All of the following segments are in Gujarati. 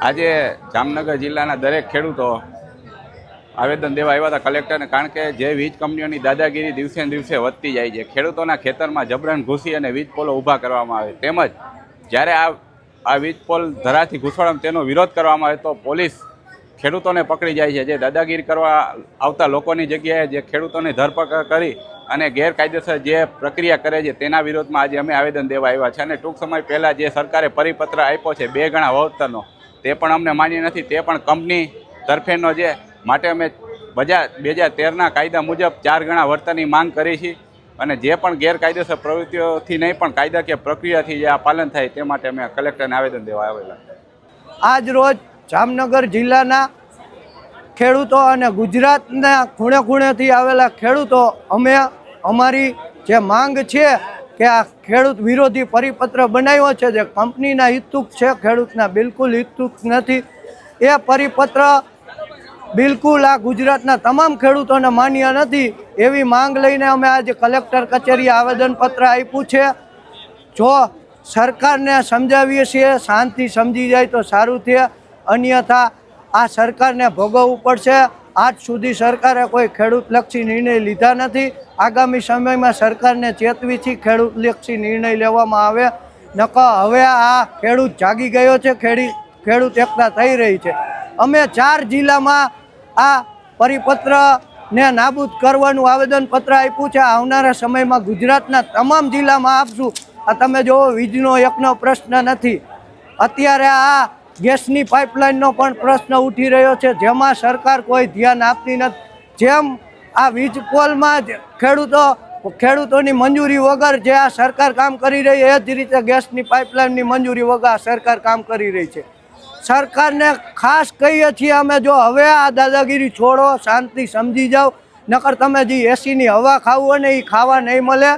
આજે જામનગર જિલ્લાના દરેક ખેડૂતો આવેદન દેવા આવ્યા હતા કલેક્ટરને, કારણ કે જે વીજ કંપનીઓની દાદાગીરી દિવસે ને દિવસે વધતી જાય છે. ખેડૂતોના ખેતરમાં જબરન ઘૂસી અને વીજ પોલો ઊભા કરવામાં આવે, તેમજ જ્યારે આ વીજ પોલ ધરાથી ઘૂસવામાં તેનો વિરોધ કરવામાં આવે તો પોલીસ ખેડૂતોને પકડી જાય છે. જે દાદાગીરી કરવા આવતા લોકોની જગ્યાએ જે ખેડૂતોની ધરપકડ કરી અને ગેરકાયદેસર જે પ્રક્રિયા કરે છે તેના વિરોધમાં આજે અમે આવેદન દેવા આવ્યા છે. અને ટૂંક સમય પહેલાં જે સરકારે પરિપત્ર આપ્યો છે 2 ગણા વળતરનો, તે પણ અમને માન્ય નથી. તે પણ કંપની તરફેનો છે, માટે અમે 2013ના કાયદા મુજબ 4 ગણા વળતરની માંગ કરી છે. અને જે પણ ગેરકાયદેસર પ્રવૃત્તિઓથી નહીં પણ કાયદાકીય પ્રક્રિયાથી જે આ પાલન થાય તે માટે અમે કલેક્ટરને આવેદન દેવા આવેલા. આજ રોજ જામનગર જિલ્લાના ખેડૂતો અને ગુજરાતના ખૂણે ખૂણેથી આવેલા ખેડૂતો અમે અમારી જે માંગ છે કે આ ખેડૂત વિરોધી પરિપત્ર બનાવ્યો છે, જે કંપનીના હિતૂક છે, ખેડૂતના બિલકુલ હિતૂક નથી. એ પરિપત્ર બિલકુલ આ ગુજરાતના તમામ ખેડૂતોને માન્ય નથી. એવી માંગ લઈને અમે આજે કલેક્ટર કચેરીએ આવેદનપત્ર આપ્યું છે. જો સરકારને સમજાવીએ છીએ, શાંતિ સમજી જાય તો સારું છે, અન્યથા આ સરકારને ભોગવવું પડશે. આજ સુધી સરકારે કોઈ ખેડૂતલક્ષી નિર્ણય લીધા નથી. આગામી સમયમાં સરકારને ચેતવી છે ખેડૂતલક્ષી નિર્ણય લેવામાં આવે. નકર હવે આ ખેડૂત જાગી ગયો છે, ખેડૂત એકતા થઈ રહી છે. અમે 4 જિલ્લામાં આ પરિપત્રને નાબૂદ કરવાનું આવેદનપત્ર આપ્યું છે. આવનારા સમયમાં ગુજરાતના તમામ જિલ્લામાં આપશું. આ તમે જુઓ, વીજનો એકનો પ્રશ્ન નથી. અત્યારે આ ગેસની પાઇપલાઇનનો પણ પ્રશ્ન ઉઠી રહ્યો છે, જેમાં સરકાર કોઈ ધ્યાન આપતી નથી. જેમ આ વીજ પોલમાં ખેડૂતોની મંજૂરી વગર જે આ સરકાર કામ કરી રહી, એ જ રીતે ગેસની પાઇપલાઇનની મંજૂરી વગર આ સરકાર કામ કરી રહી છે. સરકારને ખાસ કહીએ છીએ અમે, જો હવે આ દાદાગીરી છોડો, શાંતિ સમજી જાઓ. નકર તમે જે એસીની હવા ખાવું ને એ ખાવા નહીં મળે.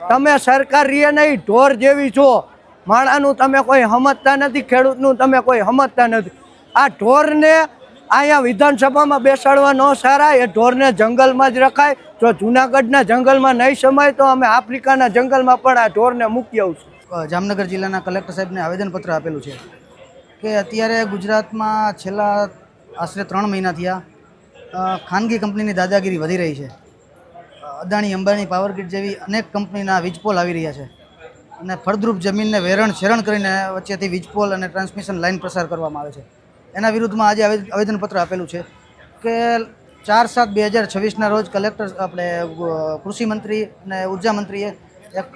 તમે સરકાર રીએ નહીં, ઢોર જેવી છો. માણાનું તમે કોઈ સમજતા નથી, ખેડૂતનું તમે કોઈ સમજતા નથી. આ ઢોરને અહીંયા વિધાનસભામાં બેસાડવા ન સારા, એ ઢોરને જંગલમાં જ રખાય. જો જૂનાગઢના જંગલમાં નહીં સમાય તો અમે આફ્રિકાના જંગલમાં પણ આ ઢોરને મૂકી આવશું. જામનગર જિલ્લાના કલેક્ટર સાહેબને આવેદનપત્ર આપેલું છે કે અત્યારે ગુજરાતમાં છેલ્લા આશરે 3 મહિના થયા ખાનગી કંપનીની દાદાગીરી વધી રહી છે. અદાણી, અંબાણી, પાવરગ્રીડ જેવી અનેક કંપનીના વીજપોલ આવી રહ્યા છે અને ફળદ્રુપ જમીનને શેરણ કરીને વચ્ચેથી વીજપોલ અને ટ્રાન્સમિશન લાઇન પ્રસાર કરવામાં આવે છે. એના વિરુદ્ધમાં આજે આવેદનપત્ર આપેલું છે કે 4/7/2026ના રોજ કૃષિ મંત્રી અને ઉર્જા મંત્રીએ એક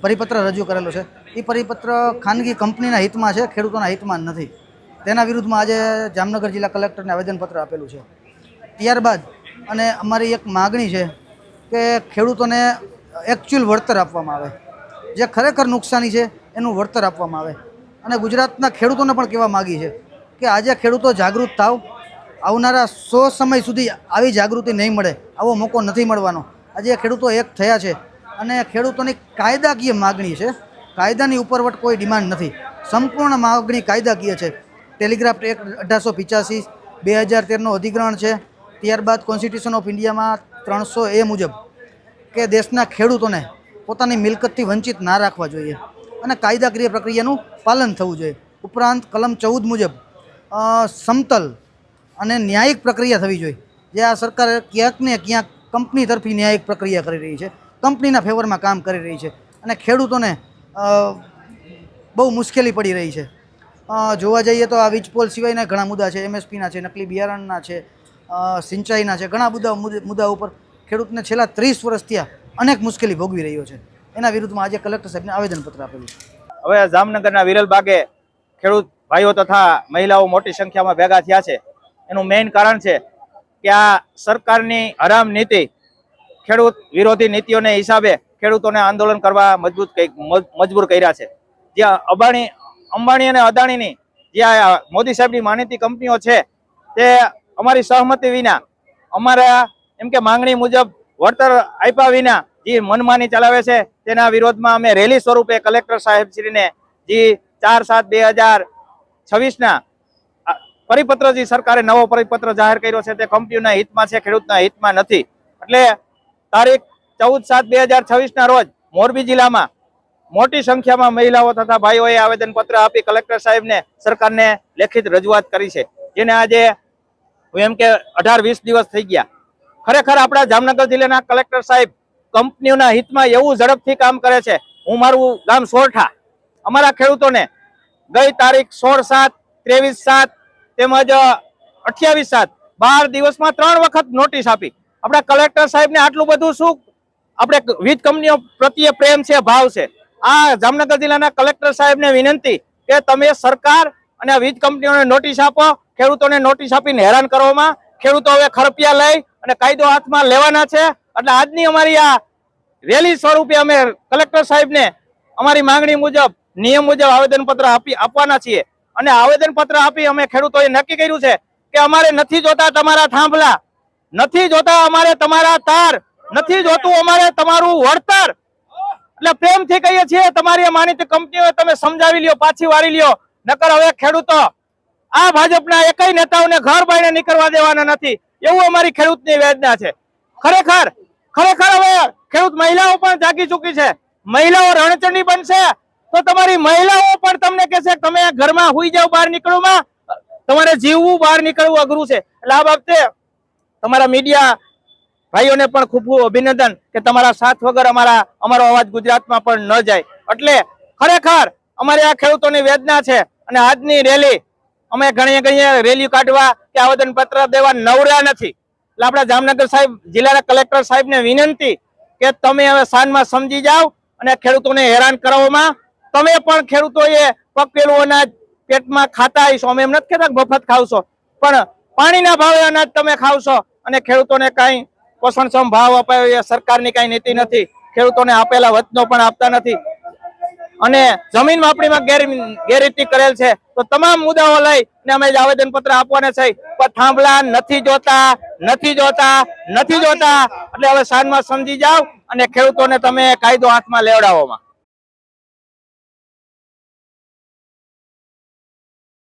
પરિપત્ર રજૂ કરેલો છે. એ પરિપત્ર ખાનગી કંપનીના હિતમાં છે, ખેડૂતોના હિતમાં નથી. તેના વિરુદ્ધમાં આજે જામનગર જિલ્લા કલેક્ટરને આવેદનપત્ર આપેલું છે. ત્યારબાદ અને અમારી એક માગણી છે કે ખેડૂતોને એકચ્યુઅલ વળતર આપવામાં આવે, જે ખરેખર નુકસાની છે એનું વળતર આપવામાં આવે. અને ગુજરાતના ખેડૂતોને પણ કહેવા માગી છે કે આજે ખેડૂતો જાગૃત થાવ. આવનારા 100 સમય સુધી આવી જાગૃતિ નહીં મળે, આવો મોકો નથી મળવાનો. આજે ખેડૂતો એક થયા છે અને ખેડૂતોની કાયદાકીય માગણી છે. કાયદાની ઉપરવટ કોઈ ડિમાન્ડ નથી, સંપૂર્ણ માગણી કાયદાકીય છે. ટેલિગ્રાફ એક્ટ 1885 2013નો અધિગ્રહણ છે. ત્યારબાદ કોન્સ્ટિટ્યુશન ઓફ ઇન્ડિયામાં 300A મુજબ કે દેશના ખેડૂતોને પોતાની મિલકતથી વંચિત ના રાખવા જોઈએ અને કાયદાકીય પ્રક્રિયાનું પાલન થવું જોઈએ. ઉપરાંત કલમ 14 મુજબ સમતલ અને ન્યાયિક પ્રક્રિયા થવી જોઈએ. જે આ સરકાર ક્યાંક ને ક્યાંક કંપની તરફી ન્યાયિક પ્રક્રિયા કરી રહી છે, કંપનીના ફેવરમાં કામ કરી રહી છે અને ખેડૂતોને બહુ મુશ્કેલી પડી રહી છે. જોવા જઈએ તો આ વીજપોલ સિવાયના ઘણા મુદ્દા છે, MSPના છે, નકલી બિયારણના છે, સિંચાઈના છે. ઘણા બધા મુદ્દા ઉપર ખેડૂતને છેલ્લા 30 વર્ષથી અનેક મુશ્કેલી ભોગવી રહ્યો છે. એના વિરુદ્ધમાં આજે કલેક્ટર સાહેબને આવેદનપત્ર આપેલું છે. હવે જામનગરના વિરલબાગે ખેડૂત ભાઈઓ તથા મહિલાઓ મોટી સંખ્યામાં ભેગા થયા છે. એનું મેઇન કારણ છે કે આ સરકારની હરામ નીતિ, ખેડૂત વિરોધી નીતિઓને હિસાબે ખેડૂતોને આંદોલન કરવા મજબૂર કર્યા છે. જે અંબાણી અને અદાણીની જે મોદી સાહેબની માનીતી કંપનીઓ છે, તે અમારી સહમતિ વિના, અમારા એમ કે માંગણી મુજબ વળતર આપ્યા વિના જે મનમાની ચલાવે છે, તેના વિરોધમાં અમે રેલી સ્વરૂપે કલેક્ટર સાહેબશ્રીને જે 4/7/2026ના પરિપત્ર જે સરકારે નવો પરિપત્ર જાહેર કર્યો છે તે કંપનીઓના હિતમાં છે, ખેડૂતના હિતમાં નથી. એટલે તારીખ 14/7/2026ના રોજ મોરબી જિલ્લામાં મોટી સંખ્યામાં મહિલાઓ તથા ભાઈઓએ આવેદનપત્ર આપી કલેક્ટર સાહેબને સરકારને લેખિત રજૂઆત કરી છે, જેને આજે હું એમ કે 18-20 દિવસ થઈ ગયા. ખરેખર આપણા જામનગર જિલ્લાના કલેક્ટર સાહેબ કંપનીઓના હિતમાં એવું ઝડપથી કામ કરે છે. હું મારું ગામ સોરઠા, અમારા ખેડૂતોને ગઈ તારીખ 16/7, 23/7 તેમજ 28/7 12 દિવસમાં 3 વખત નોટિસ આપી. આપણા કલેક્ટર સાહેબને આટલું બધું શું આપણે વીજ કંપનીઓ પ્રત્યે પ્રેમ છે, ભાવ છે. આ જામનગર જિલ્લાના કલેક્ટર સાહેબને વિનંતી કે તમે સરકાર અને આ વીજ કંપનીઓને નોટિસ આપો. ખેડૂતોને નોટિસ આપીને હેરાન કરવામાં ખેડૂતો હવે ખરપિયા લઈ અને કાયદો હાથમાં લેવાના છે. એટલે આજની અમારી આ રેલી સ્વરૂપે અમે કલેક્ટર સાહેબને અમારી માંગણી મુજબ નિયમ મુજબ આવેદનપત્ર આપવાના છીએ. અને આવેદનપત્ર આપી અમે ખેડૂતોએ નક્કી કર્યું છે કે અમારે નથી જોતા તમારા થાંભલા, નથી જોતા અમારે તમારા તાર, નથી જોતું અમારે તમારું વળતર. એટલે પ્રેમથી કહીએ છીએ તમારી માનીતી કંપનીઓ તમે સમજાવી લ્યો, પાછી વાળી લ્યો. નકર હવે ખેડૂતો આ ભાજપના એકય નેતાઓને ઘર બાયણે નીકળવા દેવાના નથી, એવું અમારી ખેડૂતની વેદના છે. ખરેખર હવે ખેડૂત મહિલાઓ પણ જાગી ચૂકી છે. મહિલાઓ રણચંડી બનશે તો તમારી મહિલાઓ પણ તમને કહેશે તમે ઘરમાં હુઈ જાવ, બહાર નીકળવામાં તમારે જીવવું, બહાર નીકળવું અઘરું છે. એટલે આ બાબતે તમારા મીડિયા ભાઈઓને પણ ખૂબ ખૂબ અભિનંદન કે તમારા સાથ વગર અમારો અવાજ ગુજરાતમાં પણ ન જાય. એટલે ખરેખર અમારે આ ખેડૂતોની વેદના છે. અને આજની રેલી અમે ઘણી રેલી કાઢવા કે આવેદનપત્ર દેવા નવરા નથી. એટલે આપણા જામનગર સાહેબ જિલ્લાના કલેક્ટર સાહેબને વિનંતી કે તમે હવે સાંજમાં સમજી જાઓ અને ખેડૂતોને હેરાન કરવામાં તમે પણ ખેડૂતોએ પકવેલું અનાજ પેટમાં ખાતા આવીશો. અમે એમ નથી કહેતા મફત ખાવશો, પણ પાણીના ભાવે અનાજ તમે ખાવશો. અને ખેડૂતોને કાંઈ પોષણક્ષમ ભાવ અપાયો એ સરકારની કાંઈ નીતિ નથી. ખેડૂતોને આપેલા વચનો પણ આપતા નથી અને જમીન માપણીમાં ગેરરીતિ કરેલ છે. તો તમામ મુદ્દાઓ લઈ અને અમે આવેદનપત્ર આપવાના છે. પણ થાંભલા નથી જોતા. એટલે હવે સાંજમાં સમજી જાઓ અને ખેડૂતોને તમે કાયદો હાથમાં લેવડાવોમાં